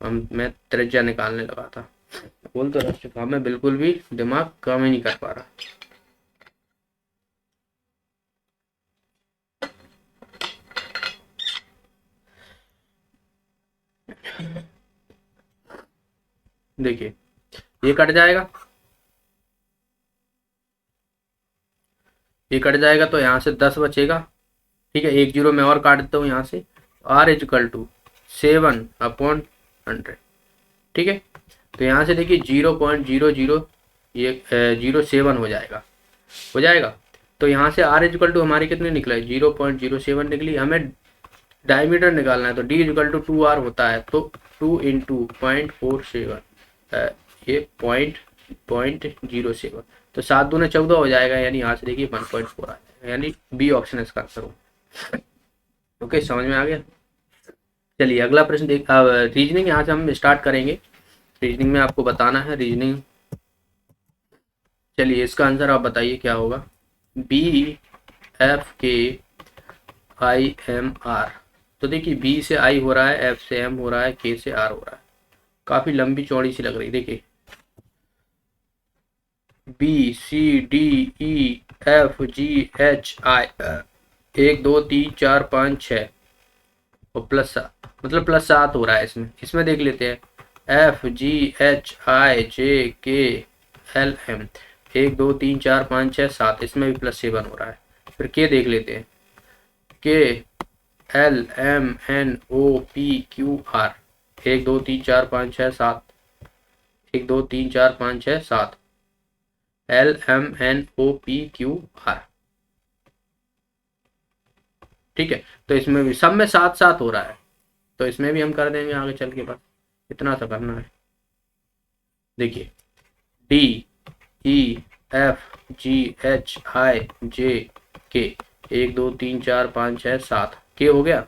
[SPEAKER 1] मैं त्रिज्या निकालने लगा था। बोल तो रह चुका, मैं बिल्कुल भी दिमाग काम ही नहीं कर पा रहा। देखिए ये कट जाएगा, ये कट जाएगा तो यहाँ से 10 बचेगा। ठीक है, एक जीरो मैं और काट देता हूँ यहाँ से। R equal to 7/100। ठीक है, तो यहाँ से देखिए 0.00 ये 07 हो जाएगा, हो जाएगा। तो यहाँ से आर इजकल टू हमारी कितनी निकला है, 0.07 निकली। हमें डायमीटर निकालना है तो डी इजकल टू 2r होता है, तो 2 इंटू 0.47 ये 0.07, तो 7 दूने 14 हो जाएगा, यानी यहाँ से देखिए 1.4 आ जाएगा, यानी बी ऑप्शन इसका आंसर हो। ओके, समझ में आ गया। चलिए अगला प्रश्न देख, रीजनिंग यहाँ से हम स्टार्ट करेंगे। रीजनिंग में आपको बताना है रीजनिंग। चलिए इसका आंसर आप बताइए क्या होगा। BFK IMR, तो देखिए बी से आई हो रहा है, एफ से एम हो रहा है, के से आर हो रहा है। काफी लंबी चौड़ी सी लग रही, देखिए BCDEFGHI 1 2 3 4 5 6 और प्लस 7, मतलब प्लस 7 हो रहा है इसमें। इसमें देख लेते हैं FGHIJKLM 1 2 3 4 5 6 7, इसमें भी +7 हो रहा है। फिर के देख लेते हैं, KLMNOPQR 1 2 3 4 5 6 7, 1 2 3 4 5 6 7 LMNOPQR। ठीक है, तो इसमें भी सब में 7 7 हो रहा है, तो इसमें भी हम कर देंगे आगे चल के। बस इतना सा करना है। देखिए DEFGHIJK 1 2 3 4 5 6 7 के हो गया।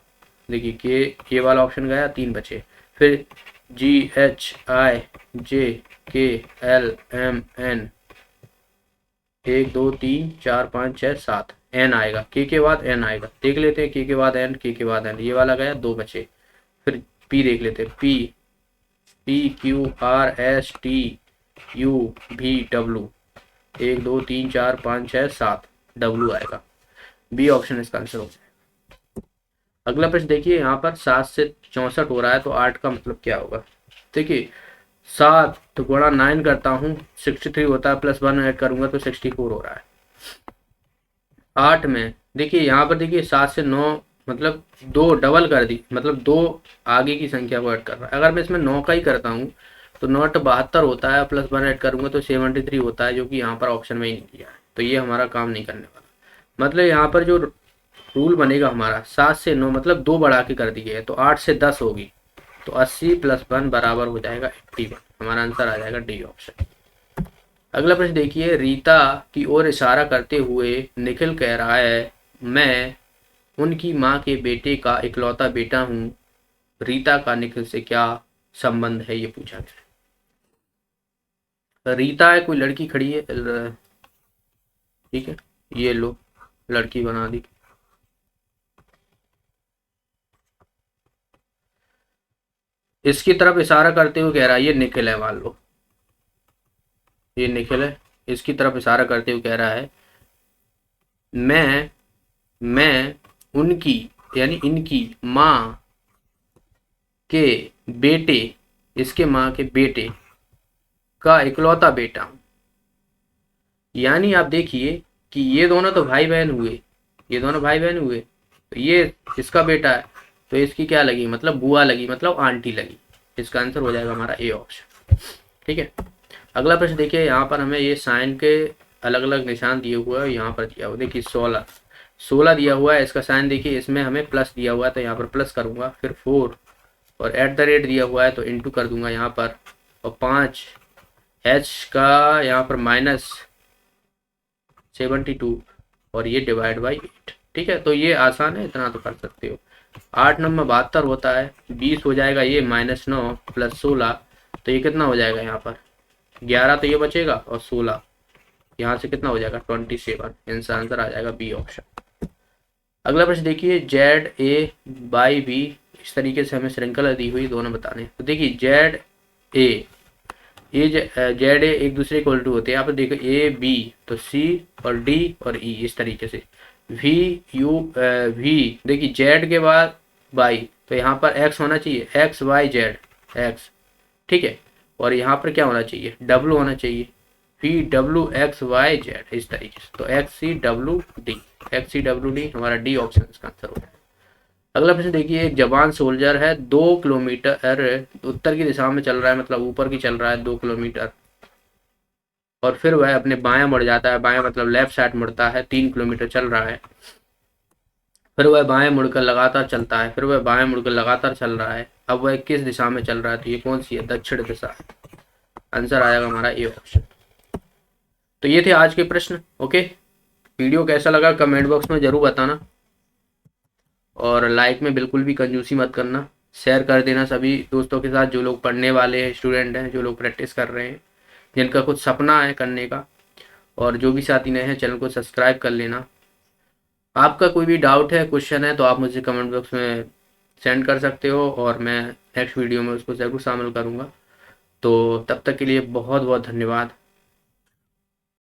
[SPEAKER 1] देखिए के ये वाला ऑप्शन गया, 3 बचे। फिर GHIJKLMN 1 2 3 4 5 6 7 एन आएगा, के बाद एन आएगा। देख लेते हैं के बाद एन, के बाद एन, ये वाला गया, 2 बचे। फिर पी देख लेते हैं, PQRSTUVW 1 2 3 4 5 6 7 डब्लू आएगा। बी ऑप्शन इसका आंसर हो जाएगा। अगला प्रश्न देखिए, यहाँ पर 7 से 64 हो रहा है, तो 8 का मतलब क्या होगा। देखिए 7 तो गुणा 9 करता हूँ 63 होता है, +1 ऐड करूंगा तो 64 हो रहा है। 8 में देखिए यहाँ पर देखिए 7 से 9 मतलब 2 डबल कर दी, मतलब 2 आगे की संख्या को ऐड कर रहा है। अगर मैं इसमें 9 का ही करता हूँ तो 9 72 होता है, +1 ऐड करूंगा तो 73 होता है, जो कि यहाँ पर ऑप्शन में ही नहीं दिया है, तो ये हमारा काम नहीं करने वाला। मतलब यहाँ पर जो रूल बनेगा हमारा 7 से 9 मतलब 2 बढ़ा के कर दिए है, तो 8 से 10 होगी, तो 80 + 1 बराबर हो जाएगा 81। हमारा आंसर आ जाएगा डी ऑप्शन। अगला प्रश्न देखिए, रीता की ओर इशारा करते हुए निखिल कह रहा है, मैं उनकी माँ के बेटे का इकलौता बेटा हूँ। रीता का निखिल से क्या संबंध है, ये पूछा गया। रीता है, कोई लड़की खड़ी है, ठीक है, ये लो लड़की बना दी। इसकी तरफ इशारा करते हुए कह रहा है, ये निखिल है, मान लो ये निखिल है, इसकी तरफ इशारा करते हुए कह रहा है, मैं उनकी यानी इनकी माँ के बेटे, इसके माँ के बेटे का इकलौता बेटा हूं। यानी आप देखिए कि ये दोनों तो भाई बहन हुए, ये दोनों भाई बहन हुए, तो ये इसका बेटा है, तो इसकी क्या लगी, मतलब बुआ लगी, मतलब आंटी लगी। इसका आंसर हो जाएगा हमारा ए ऑप्शन। ठीक है, अगला प्रश्न देखिए, यहाँ पर हमें ये साइन के अलग अलग निशान दिए हुए हैं। यहाँ पर दिया हुआ देखिए 16 दिया हुआ है, इसका साइन देखिए, इसमें हमें प्लस दिया हुआ है तो यहाँ पर प्लस करूंगा। फिर 4 और @ दिया हुआ है तो इंटू कर दूंगा यहाँ पर, और 5 H का यहाँ पर -72 और ये डिवाइड बाई 8। ठीक है, तो ये आसान है, इतना तो कर सकते हो। 8 9 72 होता है, 20 हो जाएगा, ये -9 + 16, तो ये कितना हो जाएगा, यहाँ पर 11 तो ये बचेगा, और 16 यहाँ से कितना हो जाएगा 27। इनका आंसर आ जाएगा बी ऑप्शन। अगला प्रश्न देखिए, ZA/B इस तरीके से हमें श्रृंखला दी हुई, दोनों बताने। तो देखिए ZA ए जेड ए एक दूसरे इक्वल टू होते हैं। यहाँ पर देखो ए बी तो सी और डी और ई इस तरीके से। वी यू वी देखिए जेड के बाद वाई तो यहाँ पर एक्स होना चाहिए, एक्स वाई जेड एक्स, ठीक है। और यहाँ पर क्या होना चाहिए, डब्लू होना चाहिए, V W X Y Z इस तरीके से। तो X C W D, X C W D हमारा डी ऑप्शन इसका आंसर होगा। अगला प्रश्न देखिए, एक जवान सोल्जर है 2 किलोमीटर उत्तर की दिशा में चल रहा है, मतलब ऊपर की चल रहा है 2 किलोमीटर, और फिर वह अपने बाएं मुड़ जाता है, बाएं मतलब लेफ्ट साइड मुड़ता है, 3 किलोमीटर चल रहा है। फिर वह बाएं मुड़कर लगातार चलता है, फिर वह बाएं मुड़कर लगातार चल रहा है। अब वह किस दिशा में चल रहा है, तो ये कौन सी है, दक्षिण दिशा है। आंसर आएगा हमारा ए ऑप्शन। तो ये थे आज के प्रश्न। ओके, वीडियो कैसा लगा कमेंट बॉक्स में जरूर बताना, और लाइक में बिल्कुल भी कंजूसी मत करना, शेयर कर देना सभी दोस्तों के साथ जो लोग पढ़ने वाले हैं, स्टूडेंट हैं, जो लोग प्रैक्टिस कर रहे हैं, जिनका कुछ सपना है करने का। और जो भी साथी नए हैं चैनल को सब्सक्राइब कर लेना। आपका कोई भी डाउट है, क्वेश्चन है, तो आप मुझे कमेंट बॉक्स में सेंड कर सकते हो, और मैं नेक्स्ट वीडियो में उसको ज़रूर शामिल करूँगा। तो तब तक के लिए बहुत बहुत धन्यवाद।